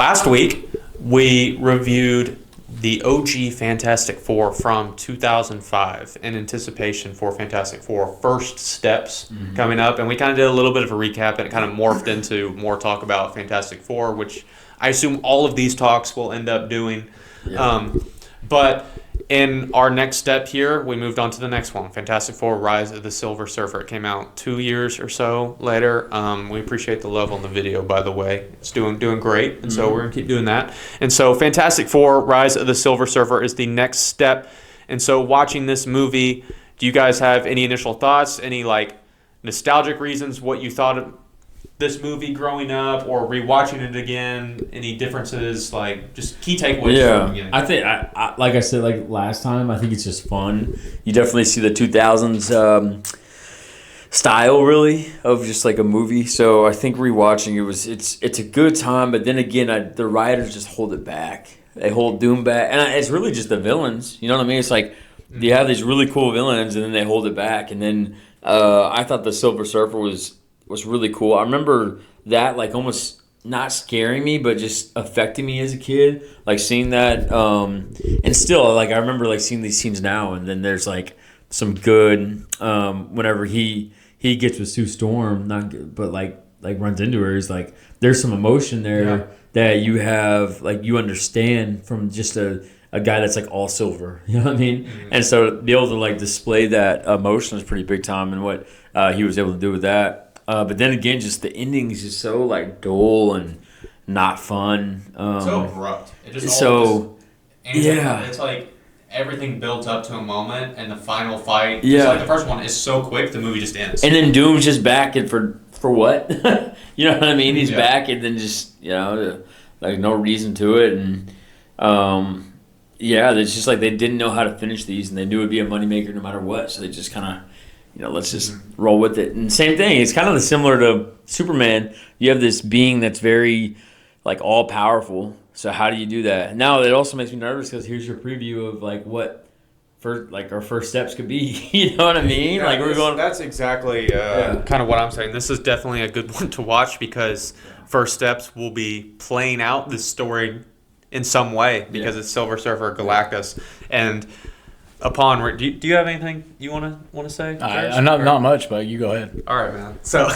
last week we reviewed the OG Fantastic Four from 2005 in anticipation for Fantastic Four First Steps coming up. And we kind of did a little bit of a recap, and it kind of morphed into more talk about Fantastic Four, which I assume all of these talks will end up doing. Yeah. But in our next step here, we moved on to the next one, Fantastic Four Rise of the Silver Surfer. It came out 2 years or so later. We appreciate the love on the video, by the way. It's doing great, and so we're going to keep doing that. And so Fantastic Four Rise of the Silver Surfer is the next step. And so watching this movie, do you guys have any initial thoughts, any like nostalgic reasons, what you thought of this movie growing up, or rewatching it again? Any differences, like just key takeaways? Yeah, I think I like I said like last time, I think it's just fun. You definitely see the 2000s style really of just like a movie. So I think rewatching it's a good time, but then again, the writers just hold it back. They hold Doom back, and it's really just the villains. You know what I mean? It's like you have these really cool villains, and then they hold it back. And then I thought the Silver Surfer was really cool. I remember that like almost not scaring me, but just affecting me as a kid. Like seeing that, and still like I remember like seeing these scenes now, and then there's like some good whenever he gets with Sue Storm, not good, but like runs into her. Is like there's some emotion there that you have, like you understand from just a guy that's like all silver. You know what I mean? And so to be able to like display that emotion is pretty big time, and what he was able to do with that. But then again, just the ending is just so like dull and not fun. So abrupt. It just it's like everything builds up to a moment, and the final fight. Yeah. Like the first one is so quick, the movie just ends. And then Doom's just back, and for what? You know what I mean? He's back, and then just like no reason to it, and it's just like they didn't know how to finish these, and they knew it'd be a moneymaker no matter what, so they just kind of. Let's just roll with it. And same thing, it's kind of similar to Superman. You have this being that's very, like, all-powerful. So how do you do that? Now, it also makes me nervous because here's your preview of, like, what our first steps could be. You know what I mean? Yeah, like we're going. That's exactly kind of what I'm saying. This is definitely a good one to watch because First Steps will be playing out this story in some way because it's Silver Surfer Galactus. And upon do you have anything you want to say? Not much, but you go ahead. All right, man. So,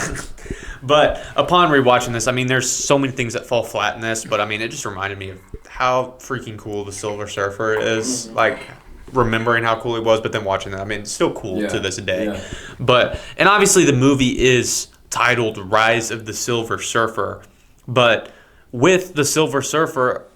but upon rewatching this, I mean, there's so many things that fall flat in this, but I mean, it just reminded me of how freaking cool the Silver Surfer is. Like remembering how cool he was, but then watching that, I mean, it's still cool to this day. Yeah. But and obviously the movie is titled Rise of the Silver Surfer, but with the Silver Surfer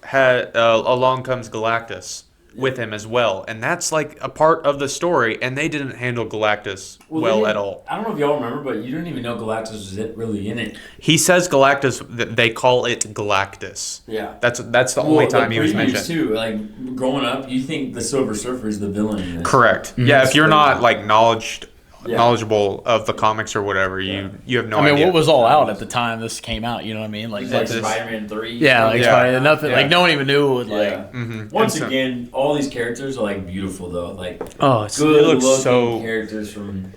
along comes Galactus with him as well, and that's like a part of the story, and they didn't handle Galactus well at all. I don't know if y'all remember, but you didn't even know Galactus was really in it. He says Galactus, they call it Galactus. Yeah. That's the only time he was mentioned. Too, like growing up, you think the Silver Surfer is the villain in this. Correct. Mm-hmm. Yeah, if you're not like knowledgeable of the comics or whatever, you have no idea. I mean, what was all out at the time this came out? You know what I mean? Like Spider-Man 3. Yeah, Spider-Man, nothing. Yeah. Like no one even knew. Once again, all these characters are like beautiful though. Like it looks so characters from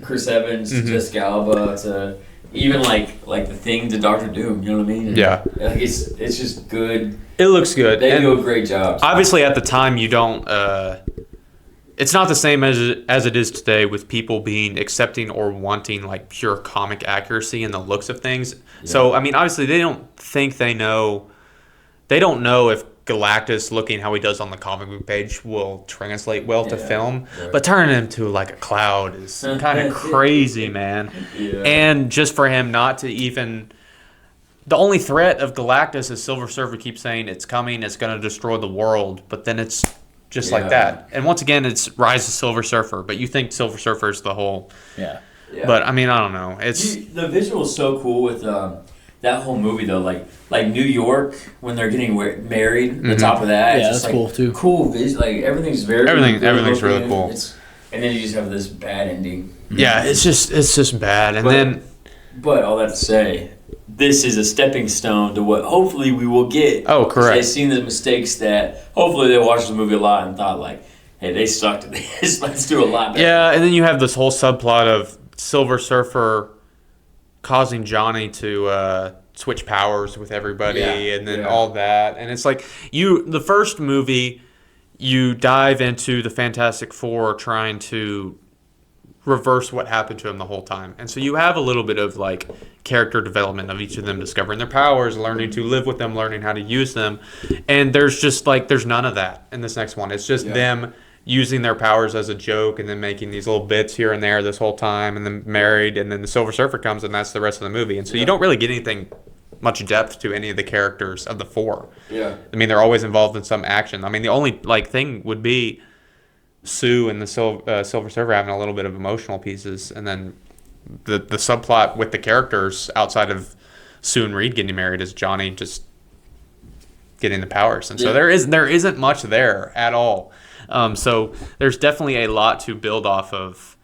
Chris Evans to Jessica Alba to even like the Thing to Doctor Doom. You know what I mean? And like it's just good. It looks good. They do a great job. Obviously, at the time, you don't. It's not the same as it is today with people being accepting or wanting like pure comic accuracy in the looks of things. Yeah. So, I mean, obviously they don't know if Galactus looking how he does on the comic book page will translate well to film. Right. But turning him to like a cloud is kind of crazy, man. Yeah. And just for him not to even... The only threat of Galactus is Silver Surfer keeps saying it's coming, it's going to destroy the world, but then it's... just like that. And once again, it's Rise of Silver Surfer, but you think Silver Surfer is the whole... Yeah. But, I mean, I don't know. The visual is so cool with that whole movie, though. Like New York, when they're getting married, the top of that. Yeah, that's like cool, too. Cool vision. Like, everything's very... Everything's really cool. And then you just have this bad ending. Yeah, it's just bad. And But all that to say... This is a stepping stone to what hopefully we will get. Oh, correct. They've seen the mistakes that hopefully they watched the movie a lot and thought like, hey, they sucked at this. Let's do a lot better. Yeah, and then you have this whole subplot of Silver Surfer causing Johnny to switch powers with everybody, Yeah. and then all that. And it's like the first movie, you dive into the Fantastic Four trying to reverse what happened to them the whole time. And so you have a little bit of like character development of each of them discovering their powers, learning to live with them, learning how to use them. And there's just like, there's none of that in this next one. It's just them using their powers as a joke and then making these little bits here and there this whole time, and then married, and then the Silver Surfer comes, and that's the rest of the movie. And so you don't really get anything much depth to any of the characters of the four. Yeah. I mean, they're always involved in some action. I mean, the only like thing would be Sue and the Silver Surfer having a little bit of emotional pieces, and then the subplot with the characters outside of Sue and Reed getting married is Johnny just getting the powers, and so there isn't much there at all. So there's definitely a lot to build off of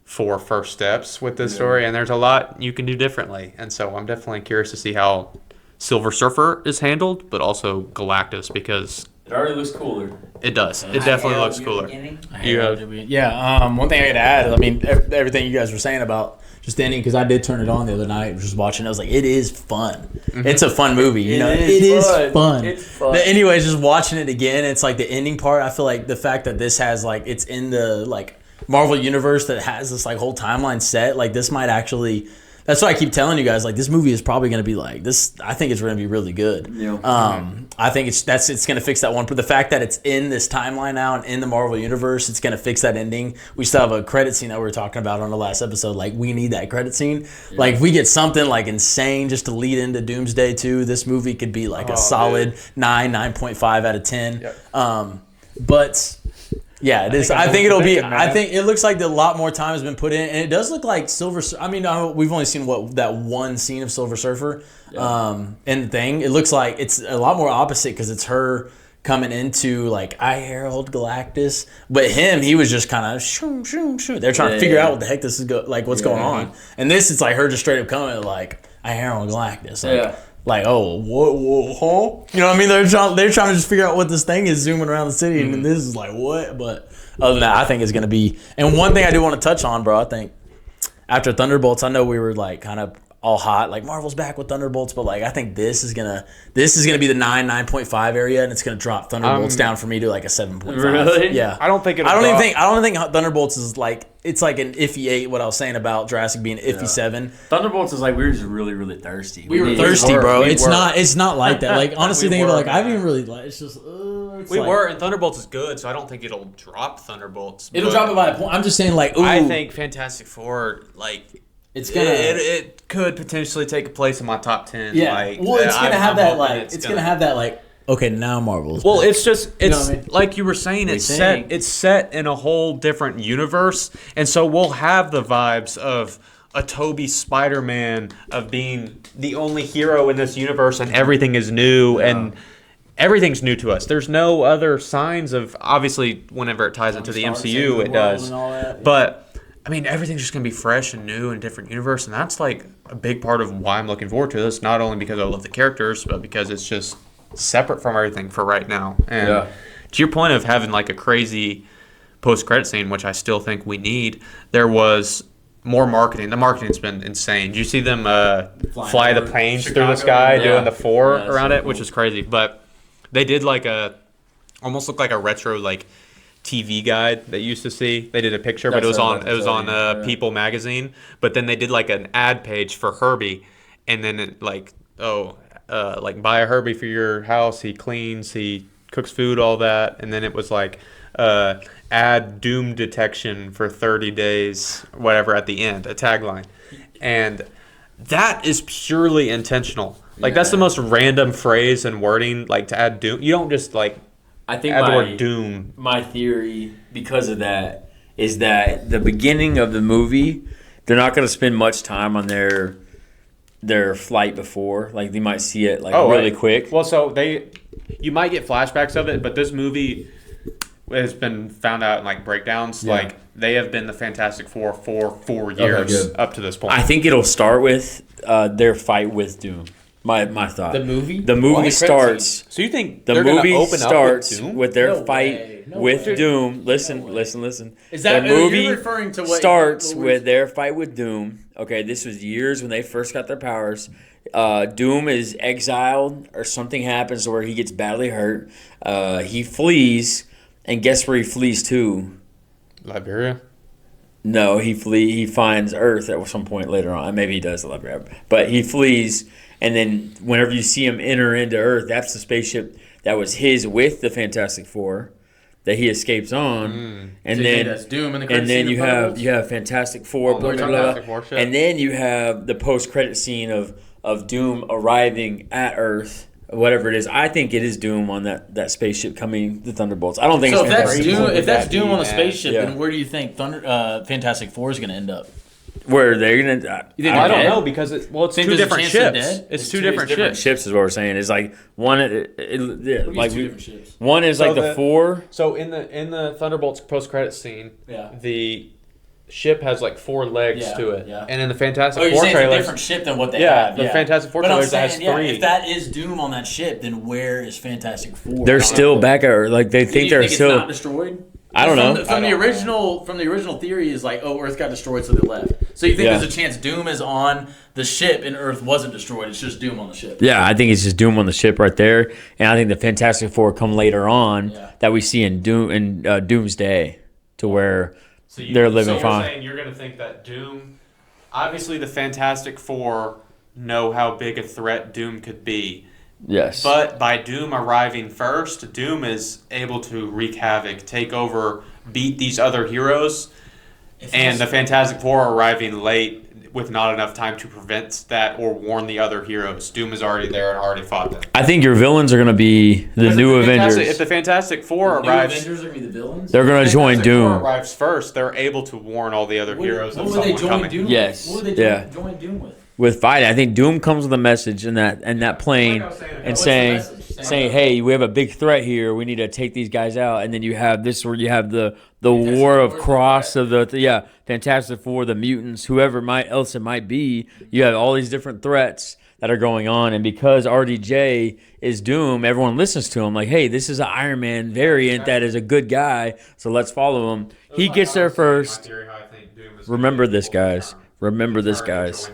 for first steps with this story, and there's a lot you can do differently, and so I'm definitely curious to see how Silver Surfer is handled, but also Galactus, because It already looks cooler. it does. It definitely looks cooler. One thing I could add, I mean, everything you guys were saying about just the ending, because I did turn it on the other night, just watching it. I was like, it is fun. It's a fun movie. You know, it is fun. It's fun. But anyways, just watching it again, it's like the ending part. I feel like the fact that this has like, it's in the like Marvel universe that has this like whole timeline set, like this might actually. That's why I keep telling you guys, like, this movie is probably going to be like this. I think it's going to be really good. Yeah. I think it's going to fix that one. But the fact that it's in this timeline now and in the Marvel universe, it's going to fix that ending. We still have a credit scene that we were talking about on the last episode. Like, we need that credit scene. Yeah. Like, if we get something like insane just to lead into Doomsday 2, this movie could be like a solid 9.5 out of 10. Yep. But. Yeah, it is. I think it'll be. I think it looks like a lot more time has been put in, and it does look like Silver. I mean, we've only seen that one scene of Silver Surfer, and the thing. It looks like it's a lot more opposite because it's her coming into like I herald Galactus, but he was just kind of shoo shoo shoo. They're trying to figure out what the heck this is what's going on, and this it's like her just straight up coming like I herald Galactus. Like, like, oh, what, huh? You know what I mean? They're trying to just figure out what this thing is zooming around the city, and this is like, what? But other than that, I think it's going to be... And one thing I do want to touch on, bro, I think, after Thunderbolts, I know we were, like, kind of all hot, like, Marvel's back with Thunderbolts, but, like, I think this is gonna be the 9.5 area, and it's going to drop Thunderbolts down for me to, like, a 7.5. Really? Yeah. I don't think I don't even think Thunderbolts is, like... It's like an iffy 8, what I was saying about Jurassic being iffy 7. Thunderbolts is like we were just really, really thirsty. We were thirsty, bro. It's not like that. Like, honestly, thinking about like I haven't even really like. It's just and Thunderbolts is good, so I don't think it'll drop Thunderbolts. It'll drop it by a point. I'm just saying, like, I think Fantastic Four, like, it's gonna. It could potentially take a place in my top 10. Yeah. Like, well, it's gonna have that like. It's gonna have that like. Okay, now Marvel's. Well, back. it's like you were saying, it's set in a whole different universe, and so we'll have the vibes of a Tobey Spider-Man, of being the only hero in this universe, and everything is new, and everything's new to us. There's no other signs of, obviously, whenever it ties into the MCU, it does. But I mean, everything's just gonna be fresh and new and different universe, and that's like a big part of why I'm looking forward to this. Not only because I love the characters, but because it's just separate from everything for right now. And to your point of having like a crazy post-credit scene, which I still think we need, there was more marketing. The marketing's been insane. Did you see them fly the planes through the sky doing the 4 around it, which is crazy. But they did like almost looked like a retro like TV guide that you used to see. They did a picture, but it was on People magazine. But then they did like an ad page for Herbie, and then it like buy a Herbie for your house. He cleans, he cooks food, all that. And then it was like add doom detection for 30 days, whatever, at the end, a tagline. And that is purely intentional. Like, that's the most random phrase and wording, like, to add doom. You don't just, like, add the word doom. My theory, because of that, is that the beginning of the movie, they're not going to spend much time on their flight before. Like, they might see it really quick. Well, so you might get flashbacks of it, but this movie has been found out in like breakdowns. Like, they have been the Fantastic Four for 4 years up to this point. I think it'll start with their fight with Doom. My thought. The movie? The movie starts. So you think the they're movie open starts up with Doom? with their fight with way. Doom. Listen. Is that the movie you're referring to what starts what with their fight with Doom. Okay, this was years when they first got their powers. Doom is exiled, or something happens where he gets badly hurt. He flees, and guess where he flees to? Liberia. No, he finds Earth at some point later on. Maybe he does the Liberia, but he flees, and then whenever you see him enter into Earth, that's the spaceship that was his with the Fantastic Four that he escapes on, and So you then think that's Doom in the and then credit scene you of have Thunderbolts? you have Fantastic Four, blah, blah, blah, Fantastic Four ship. and then you have the post credit scene of Doom arriving at Earth, whatever it is. I think it is Doom on that spaceship coming the Thunderbolts. I don't think So it's if that's Fantastic Doom, Four. if that's Would that Doom be, on the man? spaceship, Yeah. then where do you think Fantastic Four is going to end up? Where they're gonna. You think I don't dead? know because it's Think two there's a different chance they're ships. dead? It's two different ships. ships is what we're saying. It's like one, like two we, different ships. one is So like the four. So in the Thunderbolts post credit scene, Yeah. the ship has like 4 legs Yeah, to it, yeah. and in the Fantastic Oh, you're Four saying it's a trailers, different ship than what they Yeah, have. the Fantastic Four But I'm trailers has saying, yeah, 3. if that is Doom on that ship, then where is Fantastic Four? They're still back at Earth. Like they Do think you they're think still. it's not destroyed? I don't know. From I the don't original theory is like, oh, Earth got destroyed, so they left. So you think Yeah. there's a chance Doom is on the ship and Earth wasn't destroyed? It's just Doom on the ship. Yeah, I think it's just Doom on the ship right there, and I think the Fantastic Four come later on Yeah. that we see in Doomsday, to where they're living so fine. You're saying you're going to think that Doom, obviously the Fantastic Four know how big a threat Doom could be. Yes, But by Doom arriving first, Doom is able to wreak havoc, take over, beat these other heroes, and the Fantastic Four arriving late with not enough time to prevent that or warn the other heroes. Doom is already there and already fought them. I think your villains are going to be the Because new if Avengers. If the Fantastic Four New arrives, Avengers are going to be the villains? They're going to join Fantastic Four Doom. arrives first, they're able to warn all the other heroes What of would they someone join coming. Doom Yes, with? What would they yeah. join Doom with? With fighting, I think Doom comes with a message in that plane, Like I was saying, and what's the saying message? saying, "Hey, we have a big threat here. We need to take these guys out." And then you have this where you have the war of Four's cross of the Fantastic Four, the mutants, whoever else it might be. You have all these different threats that are going on, and because RDJ is Doom, everyone listens to him. Like, hey, this is an Iron Man variant that is a good guy, so let's follow him. He gets there first. Remember this, guys. Remember this, guys.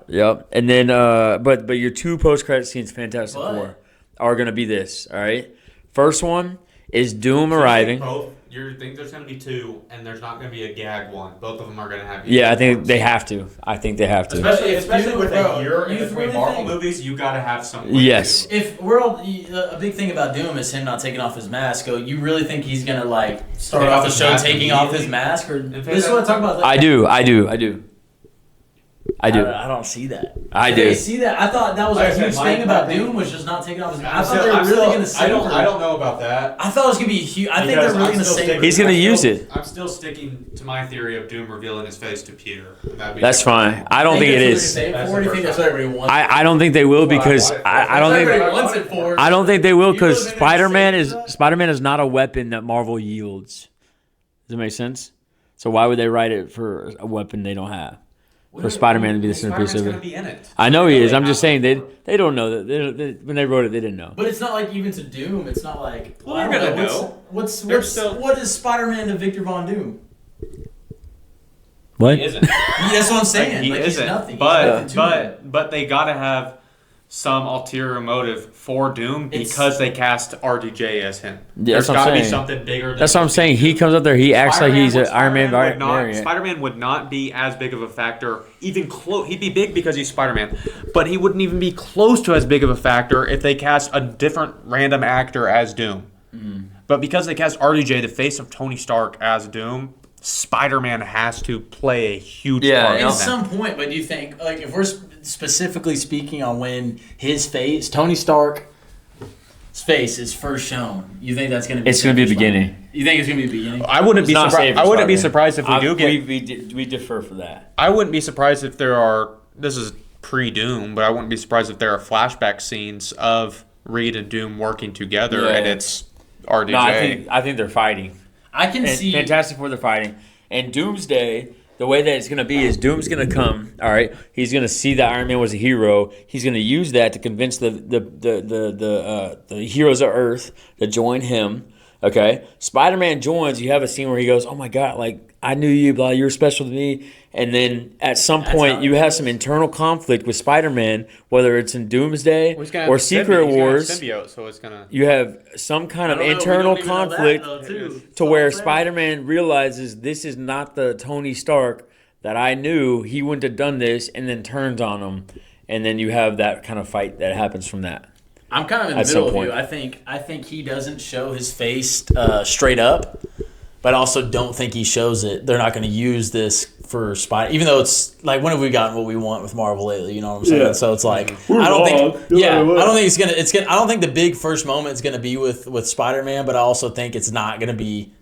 Yep. And then, but your 2 post-credit scenes, Fantastic What? Four, are gonna be this. All right. First one is Doom arriving. You think there's going to be 2, and there's not going to be a gag one. Both of them are going to have. Yeah, I think they have to. I think they have to. Especially with Bro, a year in you between really Marvel think- movies, you got to have some. Yes. If a big thing about Doom is him not taking off his mask, so you really think he's gonna like start Take off off the his show mask taking off his immediately? mask, or In this is what I talk about? I do. I do. I don't see that. I Did they do. see that? I thought that was Like I a said, huge my- thing about my Doom thing- was just not taking off his mask. I thought they were really gonna save him. I don't know about that. I thought it was gonna be huge. I think Because they're really I'm gonna still save sticking- her. He's gonna I'm use still- it. I'm still sticking to my theory of Doom revealing his face to Peter. That's fine. I don't think it is. What do you think that's what everybody wants? I don't think they will because I don't think everybody wants it for. I don't think they will because You live in a Spider-Man is not a weapon that Marvel yields. Does it make sense? So why would they write it for a weapon they don't have? For Spider-Man to be the centerpiece Spider-Man's of going to it. be in it. I know he is. I'm just saying they don't know that when they wrote it they didn't know. But it's not like even to Doom. It's not like. Well, I they're don't gonna know. know. What's They're still- what is Spider-Man to Victor Von Doom? What? He isn't. That's what I'm saying. He like, isn't. He's nothing. But He's nothing to him. but they got to have some ulterior motive for Doom It's- because they cast RDJ as him. Yeah, There's that's what I'm got to be saying. something bigger. Than That's what I'm saying. He comes up there. He acts like he's an Iron Man would not, variant. Spider-Man would not be as big of a factor, even close. He'd be big because he's Spider-Man, but he wouldn't even be close to as big of a factor if they cast a different random actor as Doom. But because they cast RDJ, the face of Tony Stark, as Doom, Spider-Man has to play a huge Yeah, part. I in know. At that. some point, but do you think, like, if we're specifically speaking on when his face, Tony Stark's face is first shown, you think that's going to be? It's gonna be the beginning. You think it's going to be the beginning? I wouldn't be It's not surprised. safe I for wouldn't be Spider-Man. surprised if we do get. we defer for that. I wouldn't be surprised if there are. This is pre-Doom, but I wouldn't be surprised if there are flashback scenes of Reed and Doom working together, Yeah. and it's RDJ. No, I think they're fighting. I can And see. Fantastic Four, they're fighting. And Doomsday, the way that it's going to be is Doom's going to come, all right? He's going to see that Iron Man was a hero. He's going to use that to convince the heroes of Earth to join him, Okay, Spider-Man joins. You have a scene where he goes, "Oh my god, like I knew you, blah, you were special to me." And then at some point, you have some internal conflict with Spider-Man, whether it's in Doomsday or Secret Wars. Symbiote, so it's gonna. You have some kind of internal conflict to where Spider-Man realizes this is not the Tony Stark that I knew. He wouldn't have done this, and then turns on him, and then you have that kind of fight that happens from that. I'm kind of in the middle of you. I think he doesn't show his face straight up, but also don't think he shows it. They're not going to use this for Spider, even though it's like, when have we gotten what we want with Marvel lately? You know what I'm saying? Yeah. So it's like I don't think it's gonna. I don't think the big first moment is gonna be with Spider-Man, but I also think it's not gonna be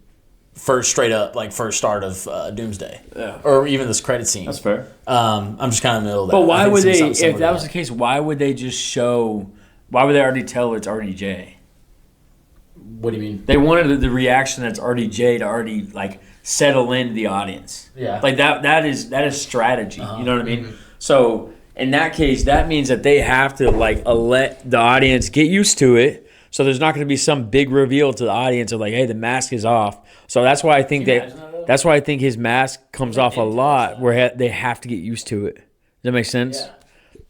first straight up like first start of Doomsday, or even this credit scene. That's fair. I'm just kind of in the middle of that. But why would they? If that was the case, why would they just show? Why would they already tell it's RDJ? What do you mean? They wanted the reaction that's RDJ to already like settle into the audience. Yeah. Like that is strategy. You know what I mean? Mm-hmm. So in that case, that means that they have to like let the audience get used to it. So there's not going to be some big reveal to the audience of like, hey, the mask is off. So that's why I think that's why I think his mask comes off a lot, where they have to get used to it. Does that make sense? Yeah.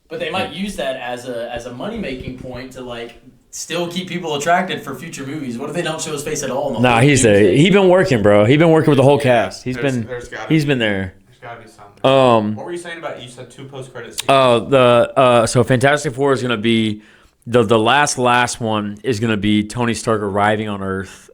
But they might use that as a money making point to like still keep people attracted for future movies. What if they don't show his face at all? No, he's there. He's been working, bro. He's been working with the whole cast. He's been there. There's gotta be something. What were you saying about? You said 2 post-credit scenes. So Fantastic Four is gonna be the last one is gonna be Tony Stark arriving on Earth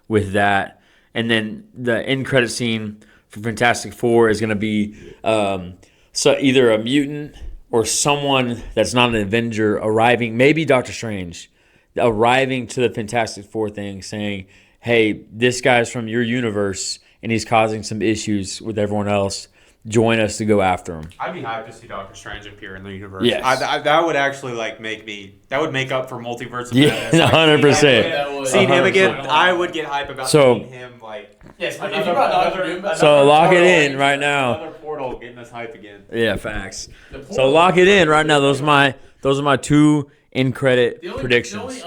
with that, and then the end credit scene for Fantastic Four is gonna be so either a mutant or someone that's not an Avenger arriving, maybe Doctor Strange, arriving to the Fantastic Four thing, saying, hey, this guy's from your universe, and he's causing some issues with everyone else. Join us to go after him. I'd be hyped to see Doctor Strange appear in the universe. Yes. That would actually that would make up for Multiverse of Madness. Yeah, 100%. Seeing him again, I would get hype about seeing him like. Yes, if you brought Doctor Doom, so lock it in right now. Another portal getting us hype again. Yeah, facts. So lock it in right now. Those are my 2 end credit predictions.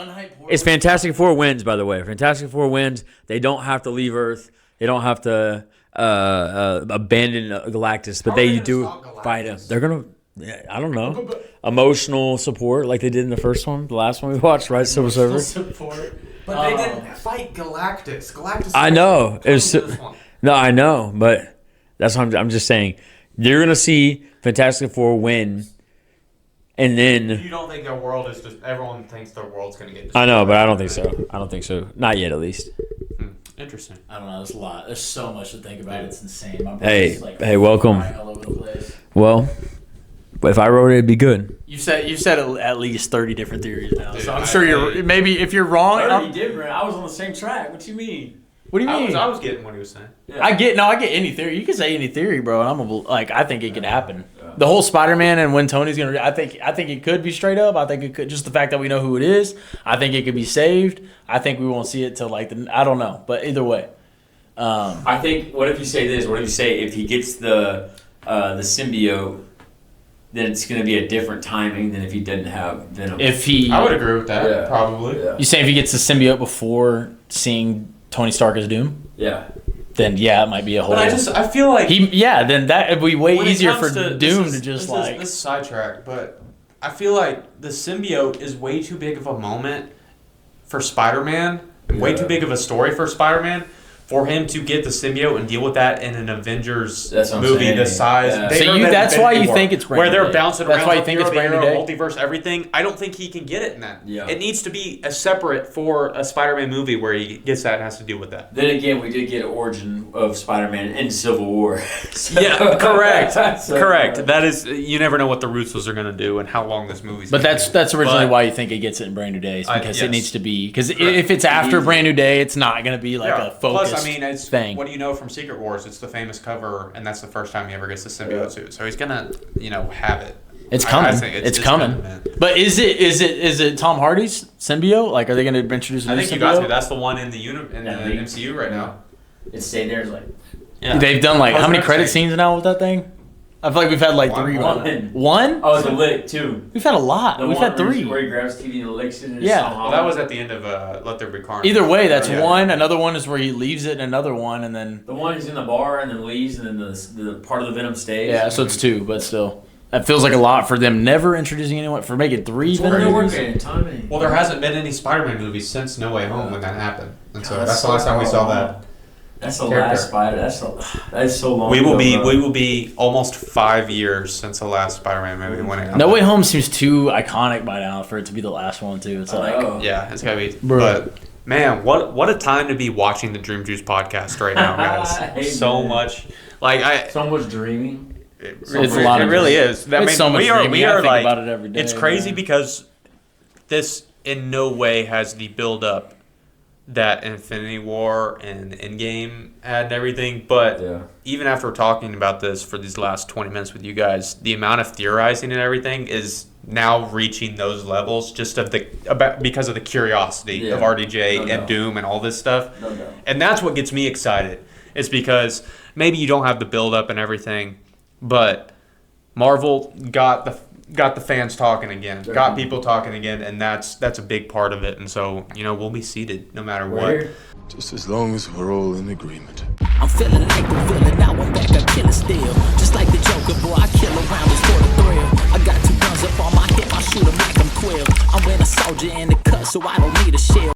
It's Fantastic Four wins, by the way. Fantastic Four wins. They don't have to leave Earth. They don't have to abandon Galactus, but they do fight him. They're gonna. I don't know. Emotional support, like they did in the first one, the last one we watched, right? Civil Server. Support. But they didn't fight Galactus. Galactus. I know. No, I know, but that's what I'm just saying. You're gonna see Fantastic Four win, and then you don't think their world is just everyone thinks their world's gonna get destroyed. I know, but I don't think so. I don't think so. Not yet, at least. Interesting. I don't know. There's a lot. There's so much to think about. It's insane. My hey, welcome. All over the place. Well, if I wrote it, it'd be good. You said at least 30 different theories now. Dude, so I'm sure you're maybe if you're wrong. 30 different. I was on the same track. What you mean? What do you mean? I was getting what he was saying. Yeah. I get any theory. You can say any theory, bro. And I think it could happen. Yeah. The whole Spider-Man and when Tony's gonna. I think it could be straight up. I think it could just the fact that we know who it is. I think it could be saved. I think we won't see it till I don't know. But either way. I think. What if you say this? What if you say if he gets the symbiote, then it's going to be a different timing than if he didn't have Venom. I would agree with that. Probably. Yeah. You say if he gets the symbiote before seeing Tony Stark as Doom? Yeah. Then it might be a whole. But I feel like then that would be way easier for Doom to just like. This is sidetrack, but I feel like the symbiote is way too big of a moment for Spider-Man, and way too big of a story for Spider-Man. For him to get the symbiote and deal with that in an Avengers movie this size, that's why you think it's where they're bouncing around. That's why you think it's brand new day. Multiverse, everything. I don't think he can get it in that. Yeah. It needs to be a separate for a Spider-Man movie where he gets that and has to deal with that. Then again, we did get an origin of Spider-Man in Civil War. Yeah, correct. Correct. That is, you never know what the Russos are going to do and how long this movie's. But that's originally why you think it gets it in Brand New Day, because it needs to be. Because if it's after Brand New Day, it's not going to be like a focus. Plus, I mean, it's thing. What do you know from Secret Wars? It's the famous cover, and that's the first time he ever gets the symbiote suit. So he's gonna, have it. It's coming. I think it's coming. But is it Tom Hardy's symbiote? Like, are they going to introduce? I think you got to. That's the one in the MCU right now. It's staying there. It's like they've done like how many credit scenes now with that thing? I feel like we've had like One. three. One. One? Oh, the lick too. We've had a lot. The We've one had three. where he grabs TV and licks it. And Yeah. Well, that was at the end of Let There Be Carnage. Either way, that's Yeah. one. Another one is where he leaves it, and another one, and then the one he's in the bar and then leaves, and then the part of the Venom stays. yeah. So it's two, but still, that feels like a lot for them. Never introducing anyone for making three Well, Venom they're movies. working timing. Well, there hasn't been any Spider-Man movies since No Way Home when that happened, and so God, that's the last time we saw that. That's the character. last Spider. That's so long. We will ago, bro. be almost 5 years since the last Spider-Man movie when it comes No out. Way Home seems too iconic by now for it to be the last one too. It's like Oh. Yeah, it's gotta be. Bro. But man, what a time to be watching the Dream Juice podcast right now, guys. So Amen. much, like So much dreaming. It's a lot It of really dreaming. is. I It's mean, so much we are dreaming. I think like about it every day, it's crazy man. because this in no way has the build up that Infinity War and Endgame had and everything. But Yeah. even after talking about this for these last 20 minutes with you guys, the amount of theorizing and everything is now reaching those levels just because of the curiosity of Yeah. RDJ No and doubt. Doom and all this stuff. No doubt. And that's what gets me excited. It's because maybe you don't have the build up and everything, but Marvel got the fans talking again, got people talking again, and that's a big part of it. And so we'll be seated no matter what. Where? Just as long as we're all in agreement. I'm feeling like the villain, now I'm back, I kill it still. Just like the Joker, boy, I kill around just for the thrill. I got two guns up on my hip, I shoot 'em like I'm Quill. I'm in a soldier in the cut, so I don't